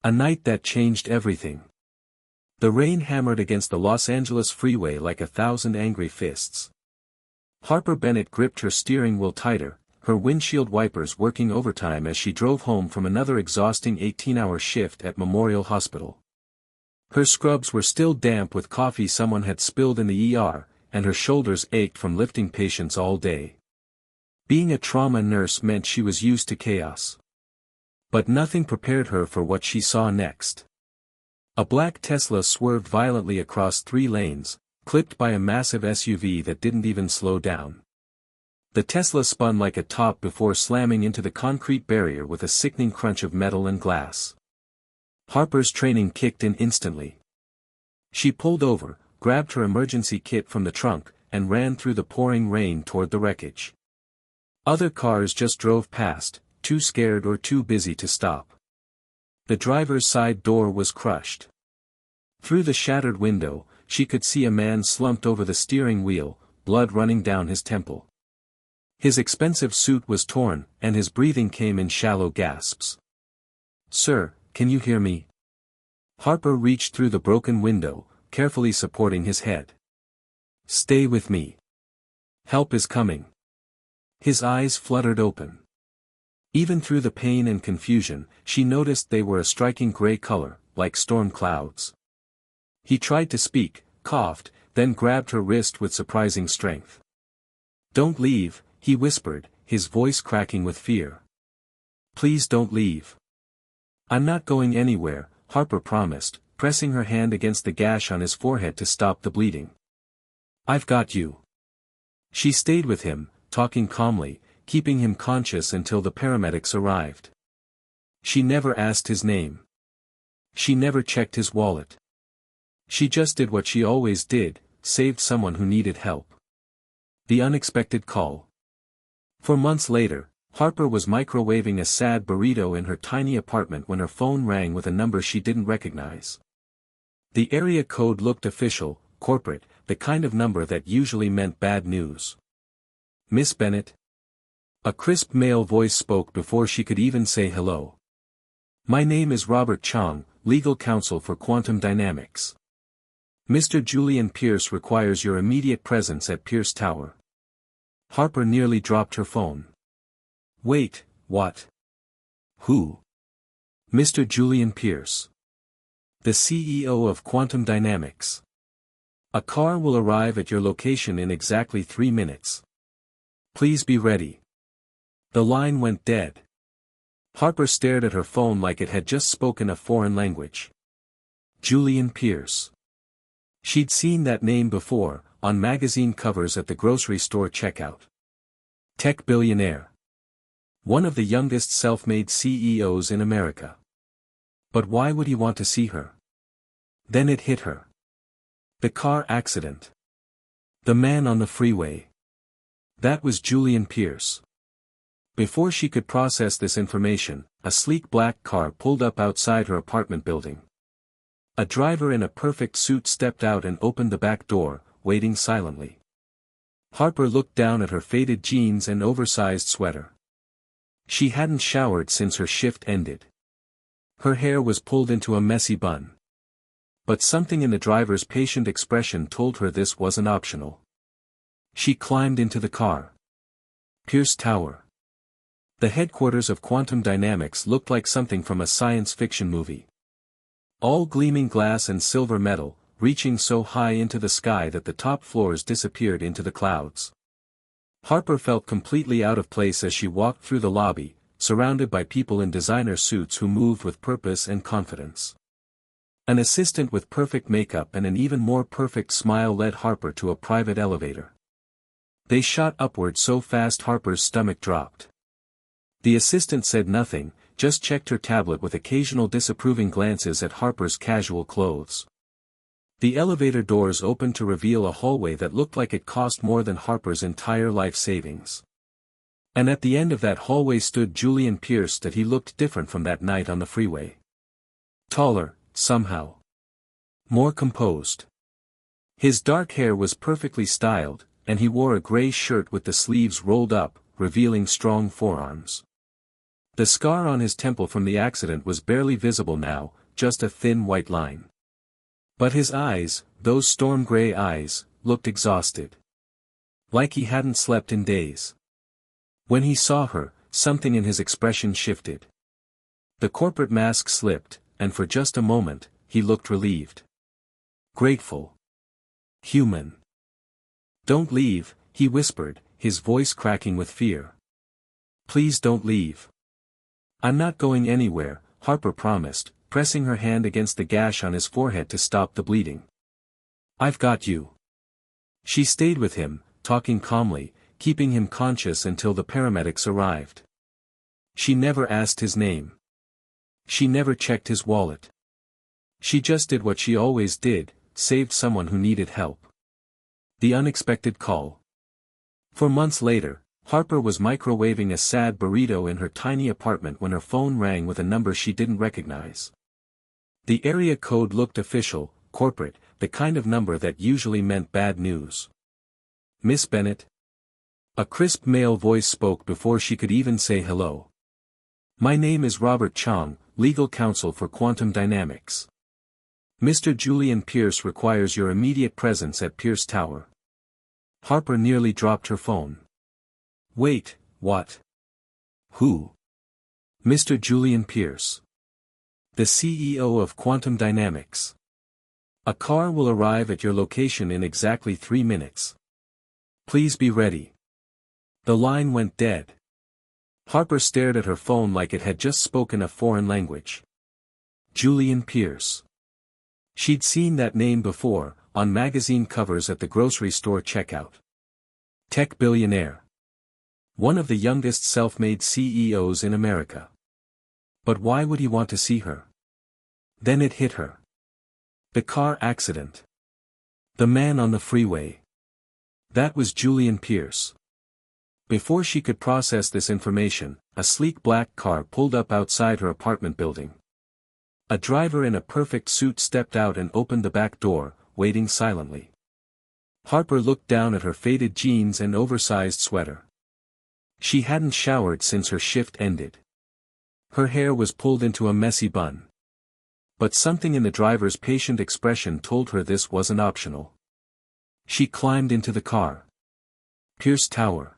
A night that changed everything. The rain hammered against the Los Angeles freeway like 1,000 angry fists. Harper Bennett gripped her steering wheel tighter, her windshield wipers working overtime as she drove home from another exhausting 18-hour shift at Memorial Hospital. Her scrubs were still damp with coffee someone had spilled in the ER, and her shoulders ached from lifting patients all day. Being a trauma nurse meant she was used to chaos. But nothing prepared her for what she saw next. A black Tesla swerved violently across 3 lanes, clipped by a massive SUV that didn't even slow down. The Tesla spun like a top before slamming into the concrete barrier with a sickening crunch of metal and glass. Harper's training kicked in instantly. She pulled over, grabbed her emergency kit from the trunk, and ran through the pouring rain toward the wreckage. Other cars just drove past, too scared or too busy to stop. The driver's side door was crushed. Through the shattered window, she could see a man slumped over the steering wheel, blood running down his temple. His expensive suit was torn, and his breathing came in shallow gasps. "Sir, can you hear me?" Harper reached through the broken window, carefully supporting his head. "Stay with me. Help is coming." His eyes fluttered open. Even through the pain and confusion, she noticed they were a striking gray color, like storm clouds. He tried to speak, coughed, then grabbed her wrist with surprising strength. "Don't leave," he whispered, his voice cracking with fear. "Please don't leave." "I'm not going anywhere," Harper promised, pressing her hand against the gash on his forehead to stop the bleeding. "I've got you." She stayed with him, talking calmly, keeping him conscious until the paramedics arrived. She never asked his name. She never checked his wallet. She just did what she always did, saved someone who needed help. The unexpected call. For months later, Harper was microwaving a sad burrito in her tiny apartment when her phone rang with a number she didn't recognize. The area code looked official, corporate, the kind of number that usually meant bad news. "Miss Bennett?" A crisp male voice spoke before she could even say hello. "My name is Robert Chong, legal counsel for Quantum Dynamics. Mr. Julian Pierce requires your immediate presence at Pierce Tower." Harper nearly dropped her phone. "Wait, what? Who?" "Mr. Julian Pierce. The CEO of Quantum Dynamics. A car will arrive at your location in exactly 3 minutes. Please be ready." The line went dead. Harper stared at her phone like it had just spoken a foreign language. Julian Pierce. She'd seen that name before, on magazine covers at the grocery store checkout. Tech billionaire. One of the youngest self-made CEOs in America. But why would he want to see her? Then it hit her. The car accident. The man on the freeway. That was Julian Pierce. Before she could process this information, a sleek black car pulled up outside her apartment building. A driver in a perfect suit stepped out and opened the back door, waiting silently. Harper looked down at her faded jeans and oversized sweater. She hadn't showered since her shift ended. Her hair was pulled into a messy bun. But something in the driver's patient expression told her this wasn't optional. She climbed into the car. Pierce Tower. The headquarters of Quantum Dynamics looked like something from a science fiction movie. All gleaming glass and silver metal, reaching so high into the sky that the top floors disappeared into the clouds. Harper felt completely out of place as she walked through the lobby, surrounded by people in designer suits who moved with purpose and confidence. An assistant with perfect makeup and an even more perfect smile led Harper to a private elevator. They shot upward so fast Harper's stomach dropped. The assistant said nothing, just checked her tablet with occasional disapproving glances at Harper's casual clothes. The elevator doors opened to reveal a hallway that looked like it cost more than Harper's entire life savings. And at the end of that hallway stood Julian Pierce, that he looked different from that night on the freeway. Taller, somehow. More composed. His dark hair was perfectly styled, and he wore a gray shirt with the sleeves rolled up, revealing strong forearms. The scar on his temple from the accident was barely visible now, just a thin white line. But his eyes, those storm-gray eyes, looked exhausted. Like he hadn't slept in days. When he saw her, something in his expression shifted. The corporate mask slipped, and for just a moment, he looked relieved. Grateful. Human. "Don't leave," he whispered, his voice cracking with fear. "Please don't leave." "I'm not going anywhere," Harper promised, pressing her hand against the gash on his forehead to stop the bleeding. "I've got you." She stayed with him, talking calmly, keeping him conscious until the paramedics arrived. She never asked his name. She never checked his wallet. She just did what she always did, saved someone who needed help. The unexpected call. For months later, Harper was microwaving a sad burrito in her tiny apartment when her phone rang with a number she didn't recognize. The area code looked official, corporate, the kind of number that usually meant bad news. "Miss Bennett?" A crisp male voice spoke before she could even say hello. "My name is Robert Chong, legal counsel for Quantum Dynamics. Mr. Julian Pierce requires your immediate presence at Pierce Tower." Harper nearly dropped her phone. "Wait, what? Who?" "Mr. Julian Pierce. The CEO of Quantum Dynamics. A car will arrive at your location in exactly 3 minutes. Please be ready." The line went dead. Harper stared at her phone like it had just spoken a foreign language. Julian Pierce. She'd seen that name before, on magazine covers at the grocery store checkout. Tech billionaire. One of the youngest self-made CEOs in America. But why would he want to see her? Then it hit her. The car accident. The man on the freeway. That was Julian Pierce. Before she could process this information, a sleek black car pulled up outside her apartment building. A driver in a perfect suit stepped out and opened the back door, waiting silently. Harper looked down at her faded jeans and oversized sweater. She hadn't showered since her shift ended. Her hair was pulled into a messy bun. But something in the driver's patient expression told her this wasn't optional. She climbed into the car. Pierce Tower.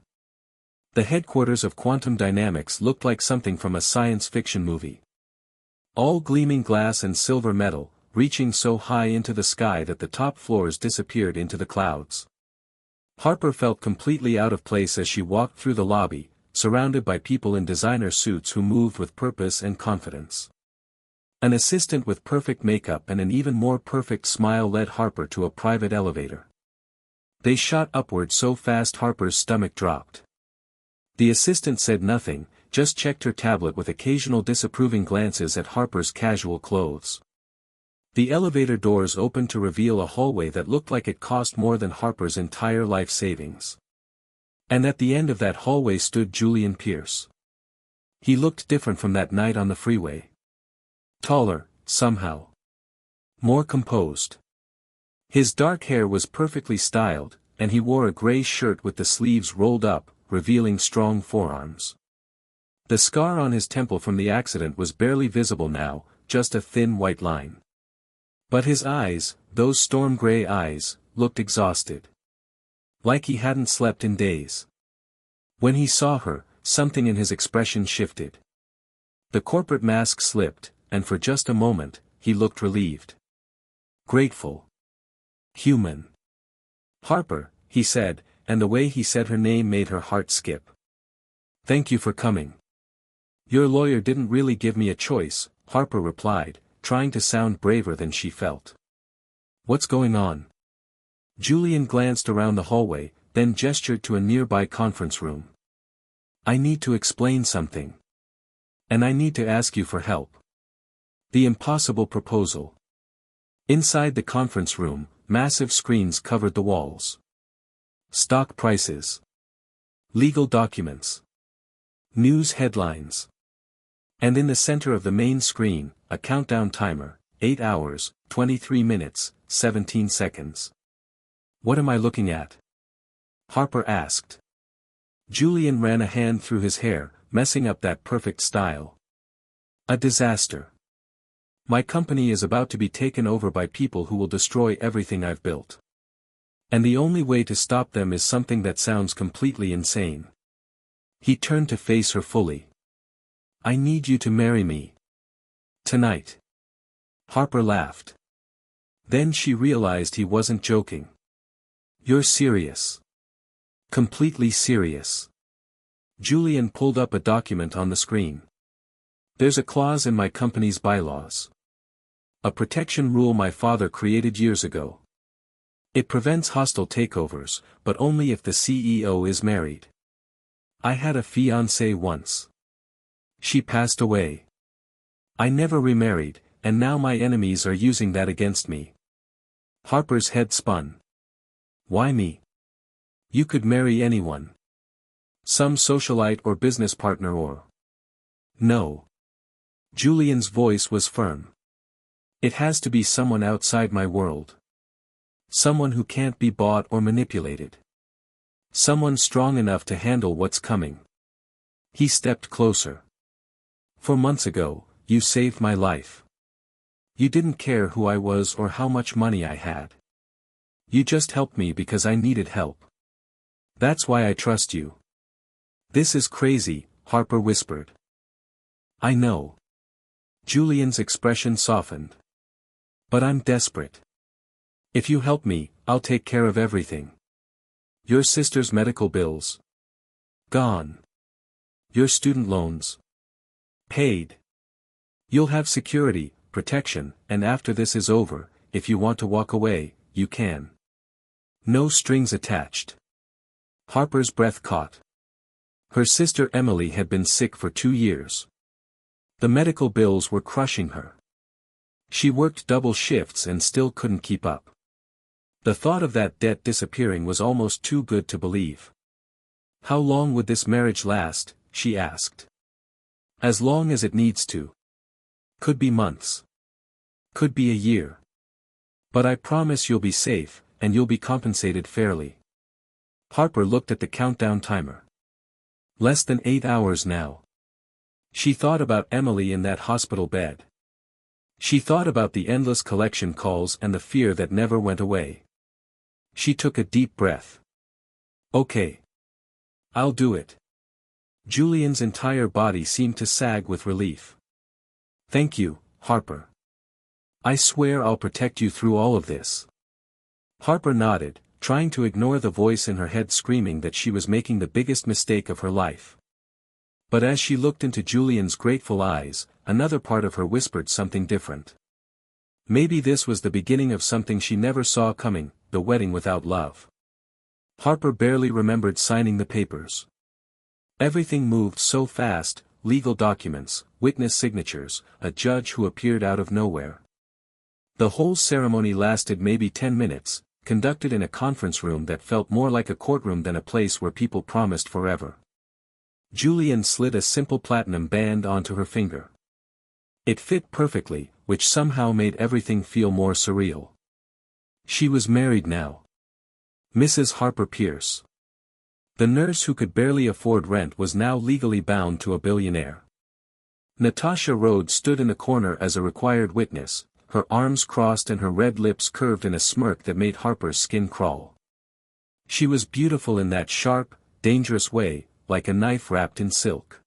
The headquarters of Quantum Dynamics looked like something from a science fiction movie. All gleaming glass and silver metal, reaching so high into the sky that the top floors disappeared into the clouds. Harper felt completely out of place as she walked through the lobby, surrounded by people in designer suits who moved with purpose and confidence. An assistant with perfect makeup and an even more perfect smile led Harper to a private elevator. They shot upward so fast Harper's stomach dropped. The assistant said nothing, just checked her tablet with occasional disapproving glances at Harper's casual clothes. The elevator doors opened to reveal a hallway that looked like it cost more than Harper's entire life savings. And at the end of that hallway stood Julian Pierce. He looked different from that night on the freeway. Taller, somehow. More composed. His dark hair was perfectly styled, and he wore a gray shirt with the sleeves rolled up, revealing strong forearms. The scar on his temple from the accident was barely visible now, just a thin white line. But his eyes, those storm-gray eyes, looked exhausted. Like he hadn't slept in days. When he saw her, something in his expression shifted. The corporate mask slipped, and for just a moment, he looked relieved. Grateful. Human. "Harper," he said, and the way he said her name made her heart skip. "Thank you for coming." "Your lawyer didn't really give me a choice," Harper replied, trying to sound braver than she felt. "What's going on?" Julian glanced around the hallway, then gestured to a nearby conference room. "I need to explain something. And I need to ask you for help." The impossible proposal. Inside the conference room, massive screens covered the walls. Stock prices. Legal documents. News headlines. And in the center of the main screen, a countdown timer, 8 hours, 23 minutes, 17 seconds. "What am I looking at?" Harper asked. Julian ran a hand through his hair, messing up that perfect style. A disaster. My company is about to be taken over by people who will destroy everything I've built. And the only way to stop them is something that sounds completely insane. He turned to face her fully. I need you to marry me. Tonight. Harper laughed. Then she realized he wasn't joking. You're serious. Completely serious. Julian pulled up a document on the screen. There's a clause in my company's bylaws. A protection rule my father created years ago. It prevents hostile takeovers, but only if the CEO is married. I had a fiancée once. She passed away. I never remarried, and now my enemies are using that against me. Harper's head spun. Why me? You could marry anyone. Some socialite or business partner or... No. Julian's voice was firm. It has to be someone outside my world. Someone who can't be bought or manipulated. Someone strong enough to handle what's coming. He stepped closer. 4 months ago, you saved my life. You didn't care who I was or how much money I had. You just helped me because I needed help. That's why I trust you. This is crazy, Harper whispered. I know. Julian's expression softened. But I'm desperate. If you help me, I'll take care of everything. Your sister's medical bills. Gone. Your student loans. Paid. You'll have security, protection, and after this is over, if you want to walk away, you can. No strings attached. Harper's breath caught. Her sister Emily had been sick for 2 years. The medical bills were crushing her. She worked double shifts and still couldn't keep up. The thought of that debt disappearing was almost too good to believe. How long would this marriage last, she asked. As long as it needs to. Could be months. Could be a year. But I promise you'll be safe, and you'll be compensated fairly. Harper looked at the countdown timer. Less than 8 hours now. She thought about Emily in that hospital bed. She thought about the endless collection calls and the fear that never went away. She took a deep breath. Okay. I'll do it. Julian's entire body seemed to sag with relief. Thank you, Harper. I swear I'll protect you through all of this. Harper nodded, trying to ignore the voice in her head screaming that she was making the biggest mistake of her life. But as she looked into Julian's grateful eyes, another part of her whispered something different. Maybe this was the beginning of something she never saw coming, the wedding without love. Harper barely remembered signing the papers. Everything moved so fast, legal documents, witness signatures, a judge who appeared out of nowhere. The whole ceremony lasted maybe 10 minutes, conducted in a conference room that felt more like a courtroom than a place where people promised forever. Julian slid a simple platinum band onto her finger. It fit perfectly, which somehow made everything feel more surreal. She was married now. Mrs. Harper Pierce. The nurse who could barely afford rent was now legally bound to a billionaire. Natasha Rhodes stood in the corner as a required witness, her arms crossed and her red lips curved in a smirk that made Harper's skin crawl. She was beautiful in that sharp, dangerous way, like a knife wrapped in silk.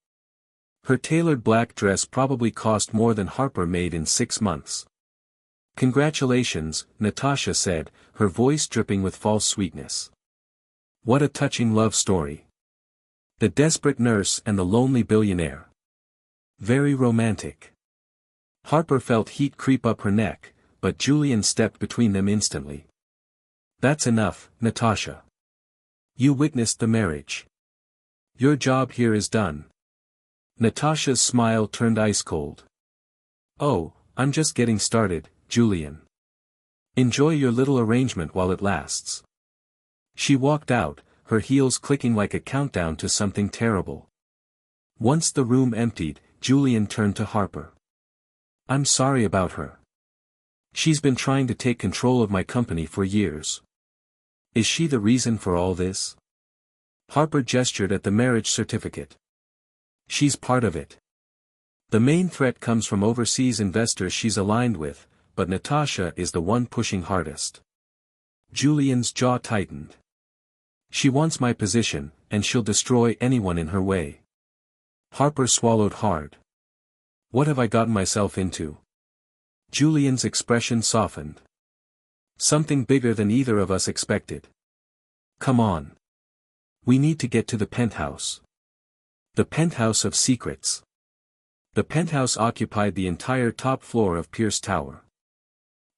Her tailored black dress probably cost more than Harper made in 6 months. Congratulations, Natasha said, her voice dripping with false sweetness. What a touching love story. The desperate nurse and the lonely billionaire. Very romantic. Harper felt heat creep up her neck, but Julian stepped between them instantly. That's enough, Natasha. You witnessed the marriage. Your job here is done. Natasha's smile turned ice cold. Oh, I'm just getting started, Julian. Enjoy your little arrangement while it lasts. She walked out, her heels clicking like a countdown to something terrible. Once the room emptied, Julian turned to Harper. I'm sorry about her. She's been trying to take control of my company for years. Is she the reason for all this? Harper gestured at the marriage certificate. She's part of it. The main threat comes from overseas investors she's aligned with, but Natasha is the one pushing hardest. Julian's jaw tightened. She wants my position, and she'll destroy anyone in her way. Harper swallowed hard. What have I gotten myself into? Julian's expression softened. Something bigger than either of us expected. Come on. We need to get to the penthouse. The penthouse of secrets. The penthouse occupied the entire top floor of Pierce Tower.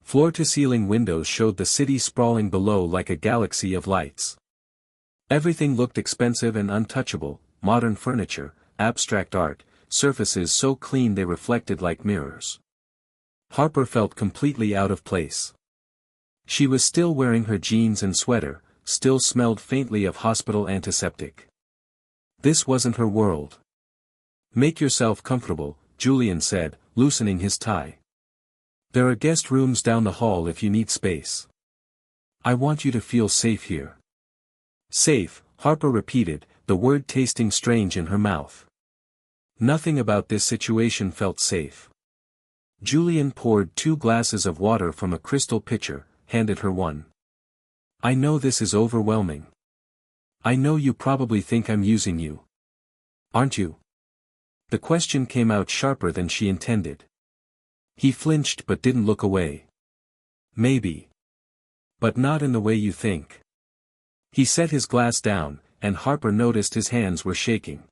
Floor-to-ceiling windows showed the city sprawling below like a galaxy of lights. Everything looked expensive and untouchable: modern furniture, abstract art, surfaces so clean they reflected like mirrors. Harper felt completely out of place. She was still wearing her jeans and sweater, still smelled faintly of hospital antiseptic. This wasn't her world. Make yourself comfortable, Julian said, loosening his tie. There are guest rooms down the hall if you need space. I want you to feel safe here. Safe, Harper repeated, the word tasting strange in her mouth. Nothing about this situation felt safe. Julian poured 2 glasses of water from a crystal pitcher, handed her one. I know this is overwhelming. I know you probably think I'm using you. Aren't you? The question came out sharper than she intended. He flinched but didn't look away. Maybe. But not in the way you think. He set his glass down, and Harper noticed his hands were shaking.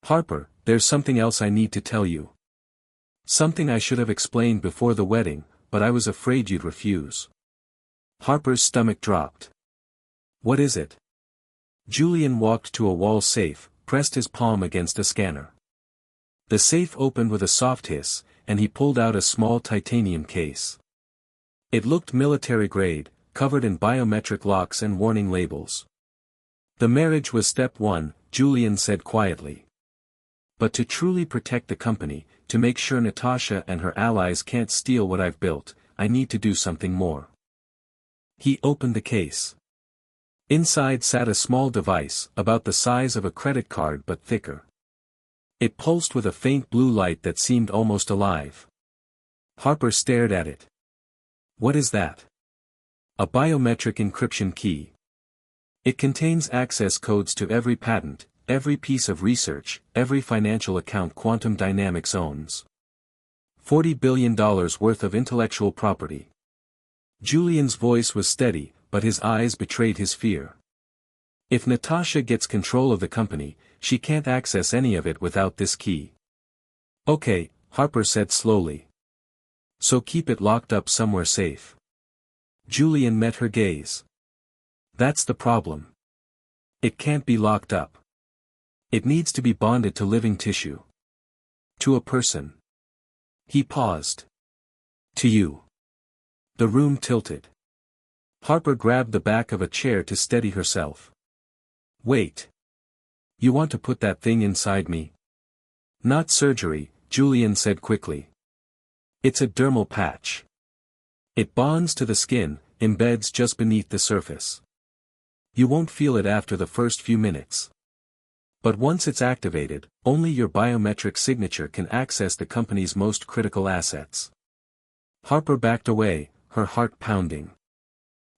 Harper, there's something else I need to tell you. Something I should have explained before the wedding, but I was afraid you'd refuse. Harper's stomach dropped. What is it? Julian walked to a wall safe, pressed his palm against a scanner. The safe opened with a soft hiss, and he pulled out a small titanium case. It looked military-grade, covered in biometric locks and warning labels. The marriage was step 1, Julian said quietly. But to truly protect the company, to make sure Natasha and her allies can't steal what I've built, I need to do something more. He opened the case. Inside sat a small device, about the size of a credit card but thicker. It pulsed with a faint blue light that seemed almost alive. Harper stared at it. What is that? A biometric encryption key. It contains access codes to every patent, every piece of research, every financial account Quantum Dynamics owns. $40 billion worth of intellectual property. Julian's voice was steady, but his eyes betrayed his fear. If Natasha gets control of the company, she can't access any of it without this key. Okay, Harper said slowly. So keep it locked up somewhere safe. Julian met her gaze. That's the problem. It can't be locked up. It needs to be bonded to living tissue. To a person. He paused. To you. The room tilted. Harper grabbed the back of a chair to steady herself. Wait. You want to put that thing inside me? Not surgery, Julian said quickly. It's a dermal patch. It bonds to the skin, embeds just beneath the surface. You won't feel it after the first few minutes. But once it's activated, only your biometric signature can access the company's most critical assets. Harper backed away, her heart pounding.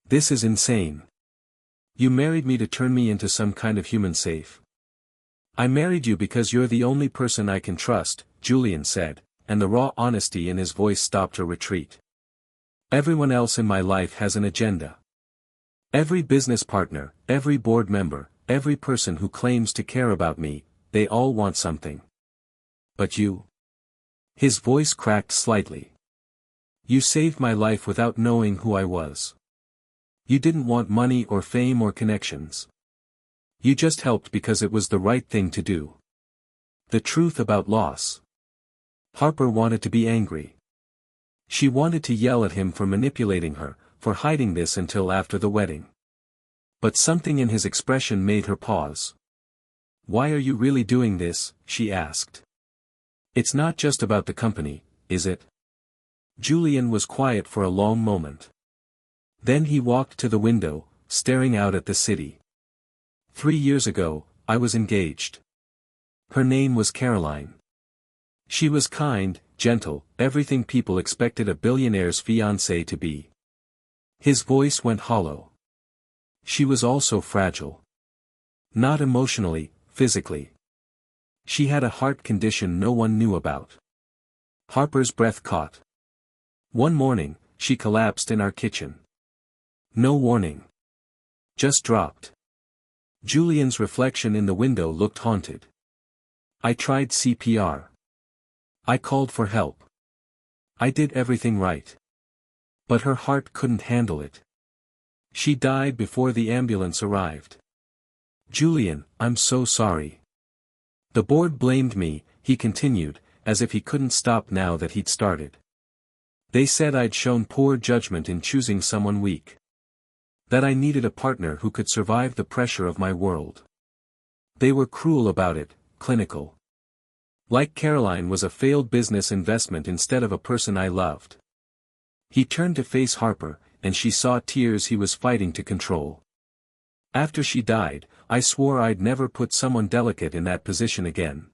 This is insane. You married me to turn me into some kind of human safe. I married you because you're the only person I can trust, Julian said, and the raw honesty in his voice stopped her retreat. Everyone else in my life has an agenda. Every business partner, every board member, every person who claims to care about me, they all want something. But you? His voice cracked slightly. You saved my life without knowing who I was. You didn't want money or fame or connections. You just helped because it was the right thing to do. The truth about loss. Harper wanted to be angry. She wanted to yell at him for manipulating her, for hiding this until after the wedding. But something in his expression made her pause. Why are you really doing this? She asked. It's not just about the company, is it? Julian was quiet for a long moment. Then he walked to the window, staring out at the city. 3 years ago, I was engaged. Her name was Caroline. She was kind, gentle, everything people expected a billionaire's fiancée to be. His voice went hollow. She was also fragile. Not emotionally, physically. She had a heart condition no one knew about. Harper's breath caught. One morning, she collapsed in our kitchen. No warning. Just dropped. Julian's reflection in the window looked haunted. I tried CPR. I called for help. I did everything right. But her heart couldn't handle it. She died before the ambulance arrived. Julian, I'm so sorry. The board blamed me, he continued, as if he couldn't stop now that he'd started. They said I'd shown poor judgment in choosing someone weak. That I needed a partner who could survive the pressure of my world. They were cruel about it, clinical. Like Caroline was a failed business investment instead of a person I loved. He turned to face Harper, and she saw tears he was fighting to control. After she died, I swore I'd never put someone delicate in that position again.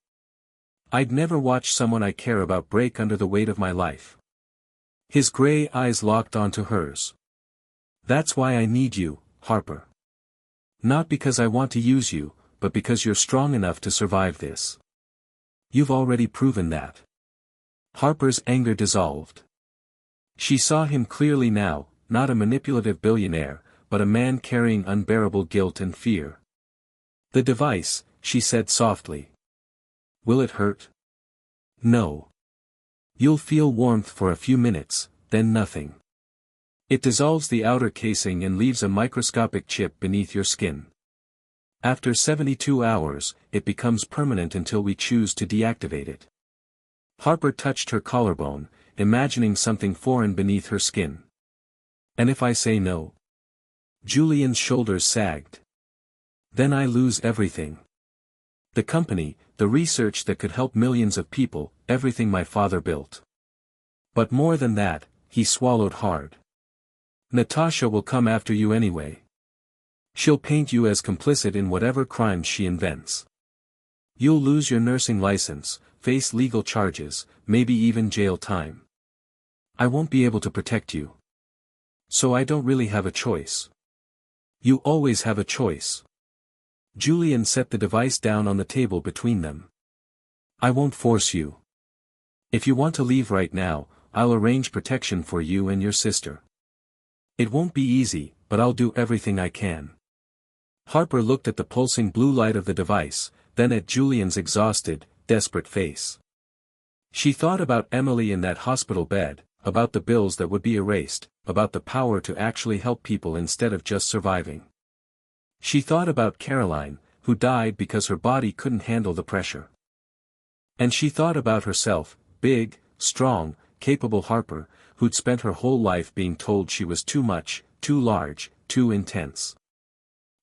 I'd never watch someone I care about break under the weight of my life. His gray eyes locked onto hers. That's why I need you, Harper. Not because I want to use you, but because you're strong enough to survive this. You've already proven that. Harper's anger dissolved. She saw him clearly now, not a manipulative billionaire, but a man carrying unbearable guilt and fear. The device, she said softly. Will it hurt? No. You'll feel warmth for a few minutes, then nothing. It dissolves the outer casing and leaves a microscopic chip beneath your skin. After 72 hours, it becomes permanent until we choose to deactivate it. Harper touched her collarbone, imagining something foreign beneath her skin. And if I say no? Julian's shoulders sagged. Then I lose everything. The company, the research that could help millions of people, everything my father built. But more than that, he swallowed hard. Natasha will come after you anyway. She'll paint you as complicit in whatever crimes she invents. You'll lose your nursing license, face legal charges, maybe even jail time. I won't be able to protect you. So I don't really have a choice. You always have a choice. Julian set the device down on the table between them. I won't force you. If you want to leave right now, I'll arrange protection for you and your sister. It won't be easy, but I'll do everything I can. Harper looked at the pulsing blue light of the device, then at Julian's exhausted, desperate face. She thought about Emily in that hospital bed, about the bills that would be erased, about the power to actually help people instead of just surviving. She thought about Caroline, who died because her body couldn't handle the pressure. And she thought about herself, big, strong, capable Harper, who'd spent her whole life being told she was too much, too large, too intense.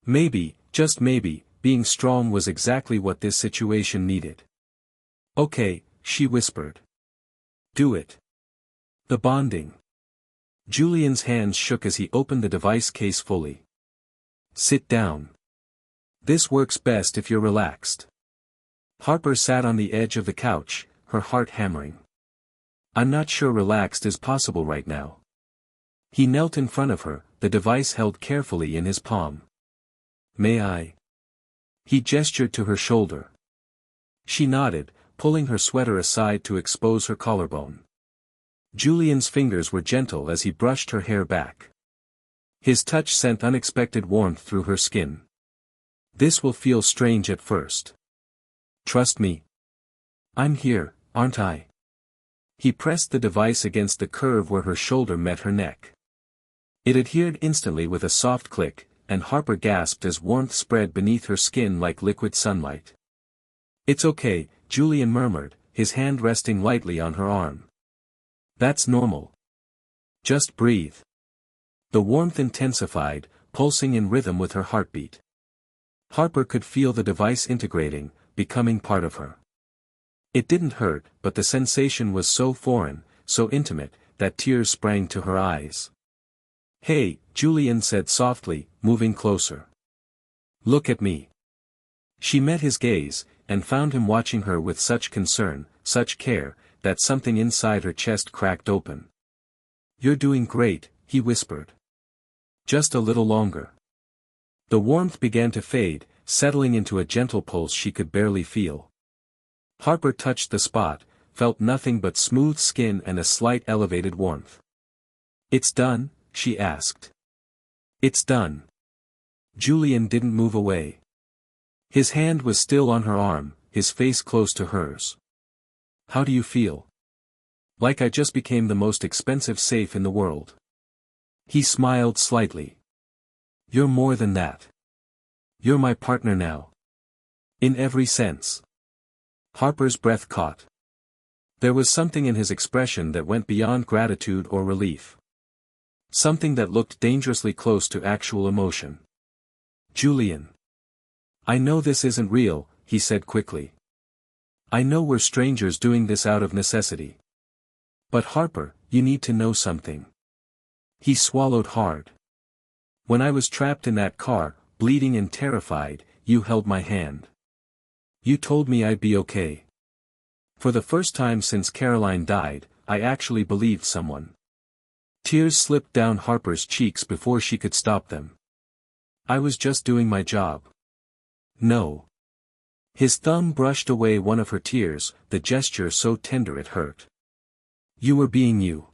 Maybe, just maybe, being strong was exactly what this situation needed. Okay, she whispered. Do it. The bonding. Julian's hands shook as he opened the device case fully. Sit down. This works best if you're relaxed. Harper sat on the edge of the couch, her heart hammering. I'm not sure relaxed is possible right now. He knelt in front of her, the device held carefully in his palm. May I? He gestured to her shoulder. She nodded, pulling her sweater aside to expose her collarbone. Julian's fingers were gentle as he brushed her hair back. His touch sent unexpected warmth through her skin. This will feel strange at first. Trust me. I'm here, aren't I? He pressed the device against the curve where her shoulder met her neck. It adhered instantly with a soft click, and Harper gasped as warmth spread beneath her skin like liquid sunlight. It's okay, Julian murmured, his hand resting lightly on her arm. That's normal. Just breathe. The warmth intensified, pulsing in rhythm with her heartbeat. Harper could feel the device integrating, becoming part of her. It didn't hurt, but the sensation was so foreign, so intimate, that tears sprang to her eyes. Hey, Julian said softly, moving closer. Look at me. She met his gaze, and found him watching her with such concern, such care, that something inside her chest cracked open. "You're doing great," he whispered. "Just a little longer." The warmth began to fade, settling into a gentle pulse she could barely feel. Harper touched the spot, felt nothing but smooth skin and a slight elevated warmth. "It's done?" she asked. "It's done." Julian didn't move away. His hand was still on her arm, his face close to hers. "How do you feel?" "Like I just became the most expensive safe in the world." He smiled slightly. "You're more than that. You're my partner now. In every sense." Harper's breath caught. There was something in his expression that went beyond gratitude or relief. Something that looked dangerously close to actual emotion. "Julian. I know this isn't real," he said quickly. "I know we're strangers doing this out of necessity. But Harper, you need to know something." He swallowed hard. "When I was trapped in that car, bleeding and terrified, you held my hand. You told me I'd be okay. For the first time since Caroline died, I actually believed someone." Tears slipped down Harper's cheeks before she could stop them. "I was just doing my job." "No." His thumb brushed away one of her tears, the gesture so tender it hurt. "You were being you.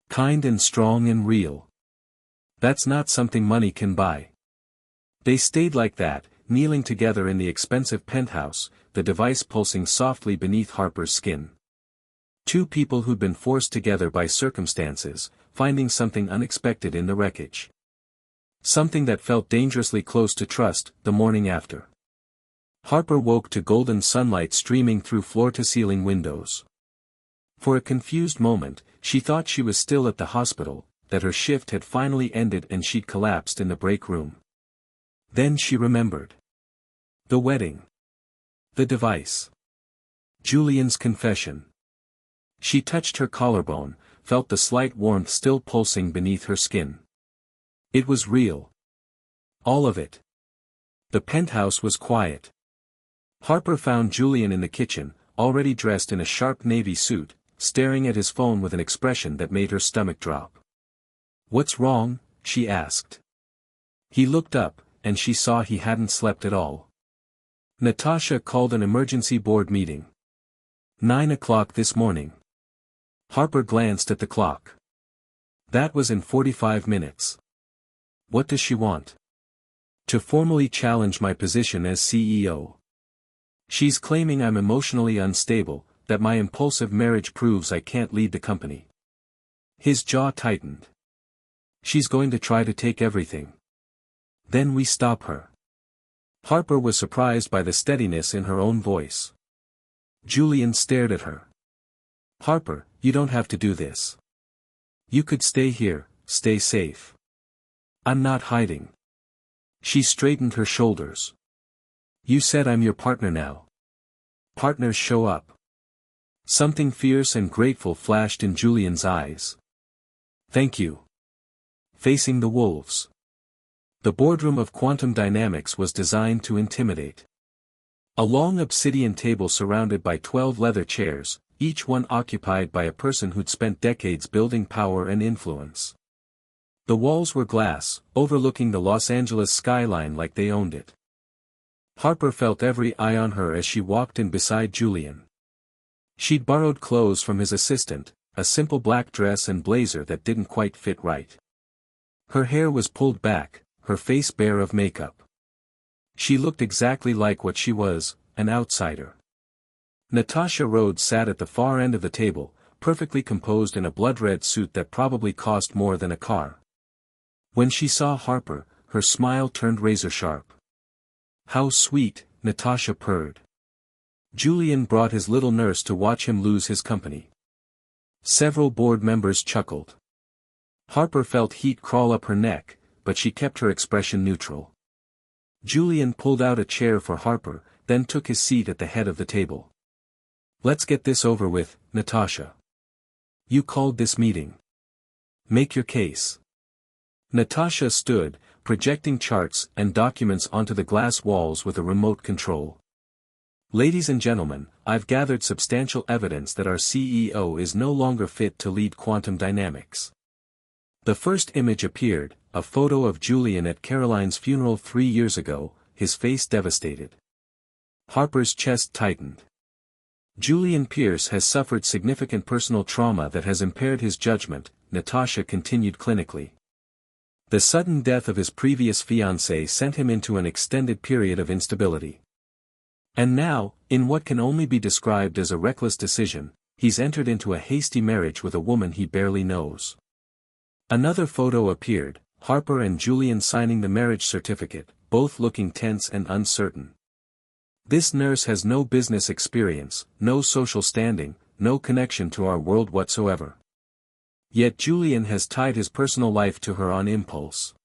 Kind and strong and real. That's not something money can buy." They stayed like that, kneeling together in the expensive penthouse, the device pulsing softly beneath Harper's skin. Two people who'd been forced together by circumstances, finding something unexpected in the wreckage. Something that felt dangerously close to trust, the morning after. Harper woke to golden sunlight streaming through floor-to-ceiling windows. For a confused moment, she thought she was still at the hospital, that her shift had finally ended and she'd collapsed in the break room. Then she remembered. The wedding. The device. Julian's confession. She touched her collarbone, felt the slight warmth still pulsing beneath her skin. It was real. All of it. The penthouse was quiet. Harper found Julian in the kitchen, already dressed in a sharp navy suit, staring at his phone with an expression that made her stomach drop. "What's wrong?" she asked. He looked up, and she saw he hadn't slept at all. "Natasha called an emergency board meeting. 9 o'clock this morning." Harper glanced at the clock. That was in 45 minutes. "What does she want?" "To formally challenge my position as CEO. She's claiming I'm emotionally unstable, that my impulsive marriage proves I can't lead the company." His jaw tightened. "She's going to try to take everything. Then we stop her." Harper was surprised by the steadiness in her own voice. Julian stared at her. "Harper, you don't have to do this. You could stay here, stay safe. I'm not hiding." She straightened her shoulders. "You said I'm your partner now. Partners show up." Something fierce and grateful flashed in Julian's eyes. "Thank you." Facing the wolves. The boardroom of Quantum Dynamics was designed to intimidate. A long obsidian table surrounded by 12 leather chairs, each one occupied by a person who'd spent decades building power and influence. The walls were glass, overlooking the Los Angeles skyline like they owned it. Harper felt every eye on her as she walked in beside Julian. She'd borrowed clothes from his assistant, a simple black dress and blazer that didn't quite fit right. Her hair was pulled back, her face bare of makeup. She looked exactly like what she was, an outsider. Natasha Rhodes sat at the far end of the table, perfectly composed in a blood-red suit that probably cost more than a car. When she saw Harper, her smile turned razor-sharp. "How sweet," Natasha purred. Julian brought his little nurse to watch him lose his company. Several board members chuckled. Harper felt heat crawl up her neck, but she kept her expression neutral. Julian pulled out a chair for Harper, then took his seat at the head of the table. "Let's get this over with, Natasha. You called this meeting. Make your case." Natasha stood, projecting charts and documents onto the glass walls with a remote control. Ladies and gentlemen, I've gathered substantial evidence that our CEO is no longer fit to lead quantum dynamics. The first image appeared, a photo of Julian at Caroline's funeral 3 years ago, his face devastated. Harper's chest tightened. Julian Pierce has suffered significant personal trauma that has impaired his judgment, Natasha continued clinically. The sudden death of his previous fiancée sent him into an extended period of instability. And now, in what can only be described as a reckless decision, he's entered into a hasty marriage with a woman he barely knows. Another photo appeared, Harper and Julian signing the marriage certificate, both looking tense and uncertain. This nurse has no business experience, no social standing, no connection to our world whatsoever. Yet Julian has tied his personal life to her on impulse.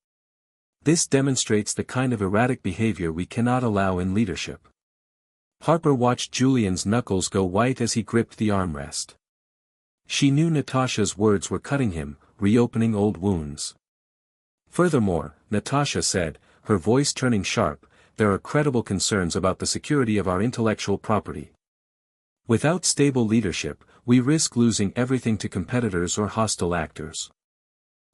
This demonstrates the kind of erratic behavior we cannot allow in leadership. Harper watched Julian's knuckles go white as he gripped the armrest. She knew Natasha's words were cutting him, reopening old wounds. Furthermore, Natasha said, her voice turning sharp, there are credible concerns about the security of our intellectual property. Without stable leadership, we risk losing everything to competitors or hostile actors.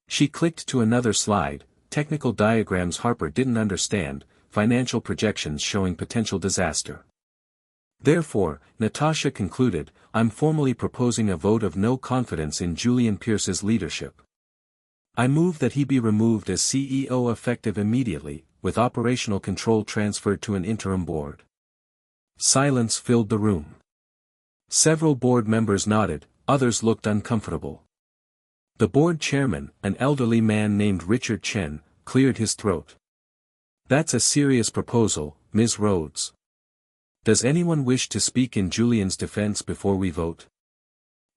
She clicked to another slide, technical diagrams Harper didn't understand, financial projections showing potential disaster. Therefore, Natasha concluded, I'm formally proposing a vote of no confidence in Julian Pierce's leadership. I move that he be removed as CEO effective immediately, with operational control transferred to an interim board. Silence filled the room. Several board members nodded, others looked uncomfortable. The board chairman, an elderly man named Richard Chen, cleared his throat. That's a serious proposal, Ms. Rhodes. Does anyone wish to speak in Julian's defense before we vote?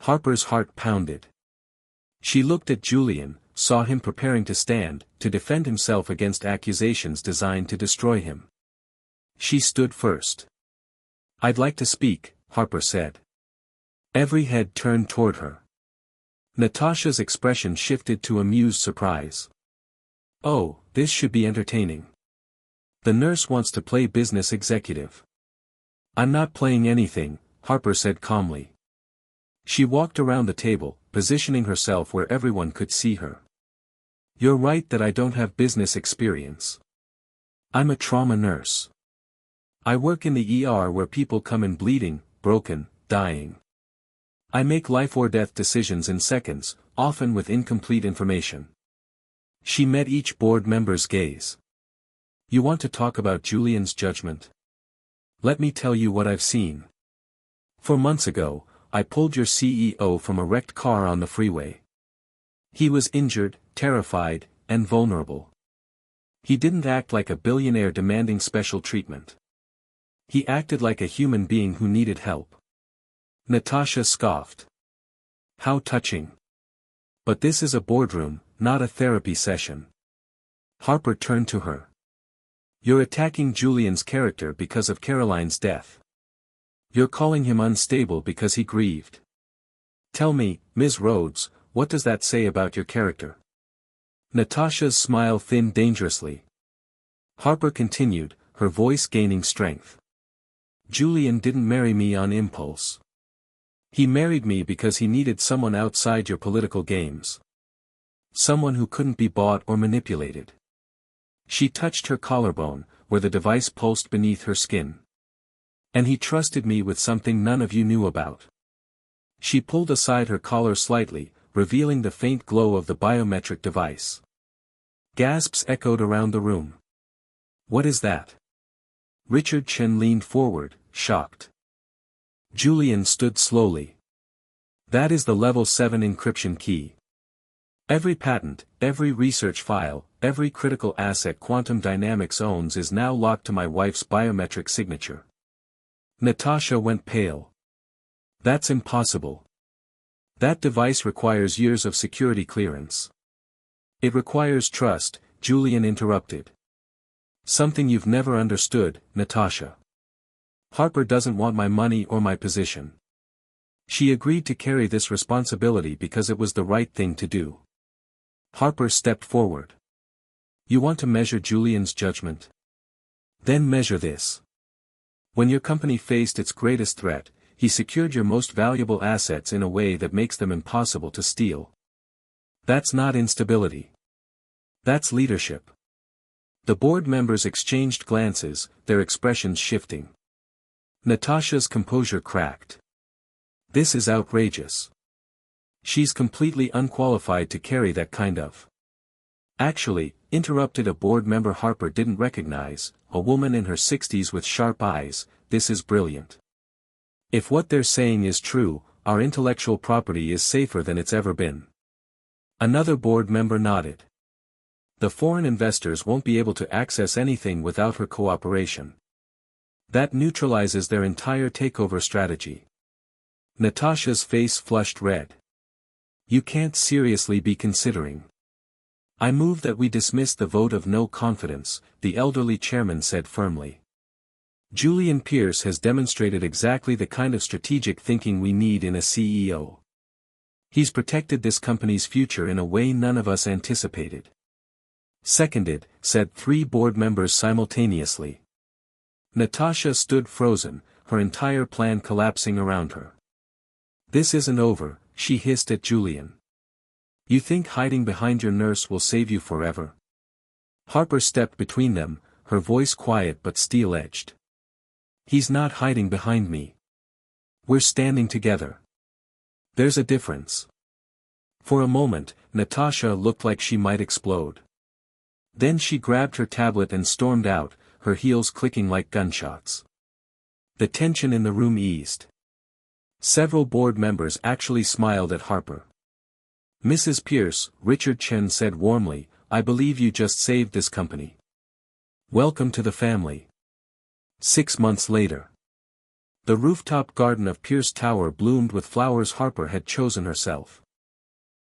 Harper's heart pounded. She looked at Julian, saw him preparing to stand, to defend himself against accusations designed to destroy him. She stood first. I'd like to speak, Harper said. Every head turned toward her. Natasha's expression shifted to amused surprise. Oh, this should be entertaining. The nurse wants to play business executive. I'm not playing anything, Harper said calmly. She walked around the table, positioning herself where everyone could see her. You're right that I don't have business experience. I'm a trauma nurse. I work in the ER where people come in bleeding, broken, dying. I make life or death decisions in seconds, often with incomplete information. She met each board member's gaze. You want to talk about Julian's judgment? Let me tell you what I've seen. 4 months ago, I pulled your CEO from a wrecked car on the freeway. He was injured, terrified, and vulnerable. He didn't act like a billionaire demanding special treatment. He acted like a human being who needed help. Natasha scoffed. How touching. But this is a boardroom, not a therapy session. Harper turned to her. You're attacking Julian's character because of Caroline's death. You're calling him unstable because he grieved. Tell me, Ms. Rhodes, what does that say about your character? Natasha's smile thinned dangerously. Harper continued, her voice gaining strength. Julian didn't marry me on impulse. He married me because he needed someone outside your political games. Someone who couldn't be bought or manipulated. She touched her collarbone, where the device pulsed beneath her skin. And he trusted me with something none of you knew about. She pulled aside her collar slightly, revealing the faint glow of the biometric device. Gasps echoed around the room. What is that? Richard Chen leaned forward, shocked. Julian stood slowly. That is the level 7 encryption key. Every patent, every research file, every critical asset quantum dynamics owns is now locked to my wife's biometric signature. Natasha went pale. That's impossible. That device requires years of security clearance. It requires trust, Julian interrupted. Something you've never understood, Natasha. Harper doesn't want my money or my position. She agreed to carry this responsibility because it was the right thing to do. Harper stepped forward. You want to measure Julian's judgment? Then measure this. When your company faced its greatest threat, he secured your most valuable assets in a way that makes them impossible to steal. That's not instability. That's leadership. The board members exchanged glances, their expressions shifting. Natasha's composure cracked. This is outrageous. She's completely unqualified to carry that kind of. Actually, interrupted a board member Harper didn't recognize, a woman in her 60s with sharp eyes, this is brilliant. If what they're saying is true, our intellectual property is safer than it's ever been. Another board member nodded. The foreign investors won't be able to access anything without her cooperation. That neutralizes their entire takeover strategy. Natasha's face flushed red. You can't seriously be considering. I move that we dismiss the vote of no confidence, the elderly chairman said firmly. Julian Pierce has demonstrated exactly the kind of strategic thinking we need in a CEO. He's protected this company's future in a way none of us anticipated. Seconded, said 3 board members simultaneously. Natasha stood frozen, her entire plan collapsing around her. This isn't over, she hissed at Julian. You think hiding behind your nurse will save you forever? Harper stepped between them, her voice quiet but steel-edged. He's not hiding behind me. We're standing together. There's a difference. For a moment, Natasha looked like she might explode. Then she grabbed her tablet and stormed out, her heels clicking like gunshots. The tension in the room eased. Several board members actually smiled at Harper. Mrs. Pierce, Richard Chen said warmly, I believe you just saved this company. Welcome to the family. 6 months later. The rooftop garden of Pierce Tower bloomed with flowers Harper had chosen herself.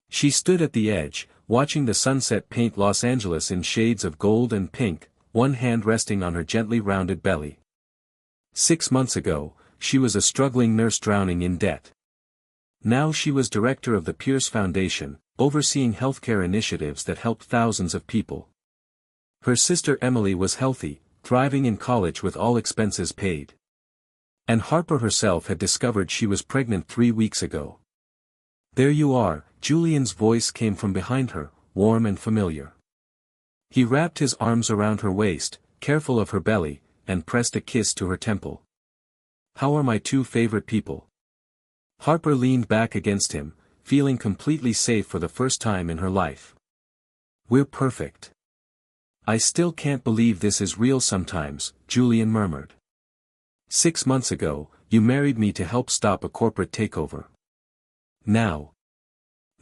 She stood at the edge, watching the sunset paint Los Angeles in shades of gold and pink, one hand resting on her gently rounded belly. 6 months ago, she was a struggling nurse drowning in debt. Now she was director of the Pierce Foundation, overseeing healthcare initiatives that helped thousands of people. Her sister Emily was healthy, thriving in college with all expenses paid. And Harper herself had discovered she was pregnant 3 weeks ago. There you are, Julian's voice came from behind her, warm and familiar. He wrapped his arms around her waist, careful of her belly, and pressed a kiss to her temple. How are my 2 favorite people? Harper leaned back against him, feeling completely safe for the first time in her life. We're perfect. I still can't believe this is real sometimes, Julian murmured. 6 months ago, you married me to help stop a corporate takeover. Now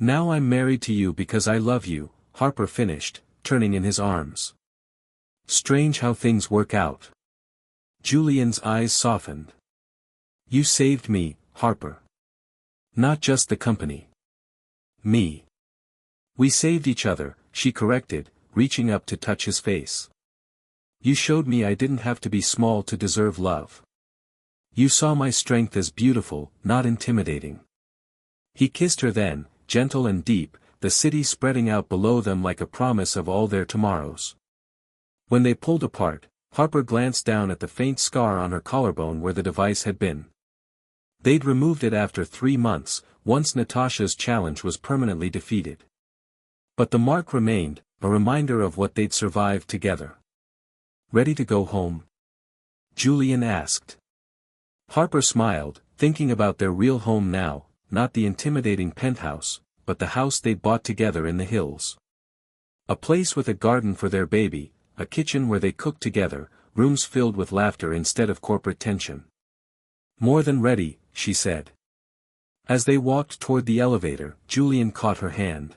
I'm married to you because I love you, Harper finished, turning in his arms. Strange how things work out. Julian's eyes softened. You saved me, Harper. Not just the company. Me. We saved each other, she corrected, reaching up to touch his face. You showed me I didn't have to be small to deserve love. You saw my strength as beautiful, not intimidating. He kissed her then, gentle and deep, the city spreading out below them like a promise of all their tomorrows. When they pulled apart, Harper glanced down at the faint scar on her collarbone where the device had been. They'd removed it after 3 months, once Natasha's challenge was permanently defeated. But the mark remained, a reminder of what they'd survived together. Ready to go home? Julian asked. Harper smiled, thinking about their real home now, not the intimidating penthouse, but the house they'd bought together in the hills. A place with a garden for their baby, a kitchen where they cooked together, rooms filled with laughter instead of corporate tension. More than ready, she said. As they walked toward the elevator, Julian caught her hand.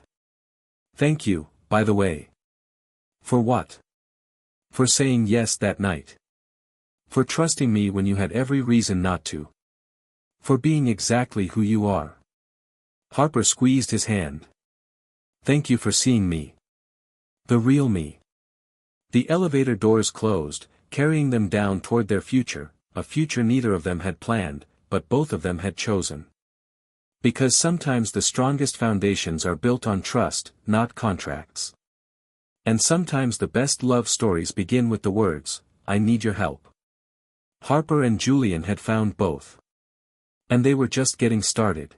Thank you, by the way. For what? For saying yes that night. For trusting me when you had every reason not to. For being exactly who you are. Harper squeezed his hand. Thank you for seeing me. The real me. The elevator doors closed, carrying them down toward their future, a future neither of them had planned, but both of them had chosen. Because sometimes the strongest foundations are built on trust, not contracts. And sometimes the best love stories begin with the words, I need your help. Harper and Julian had found both. And they were just getting started.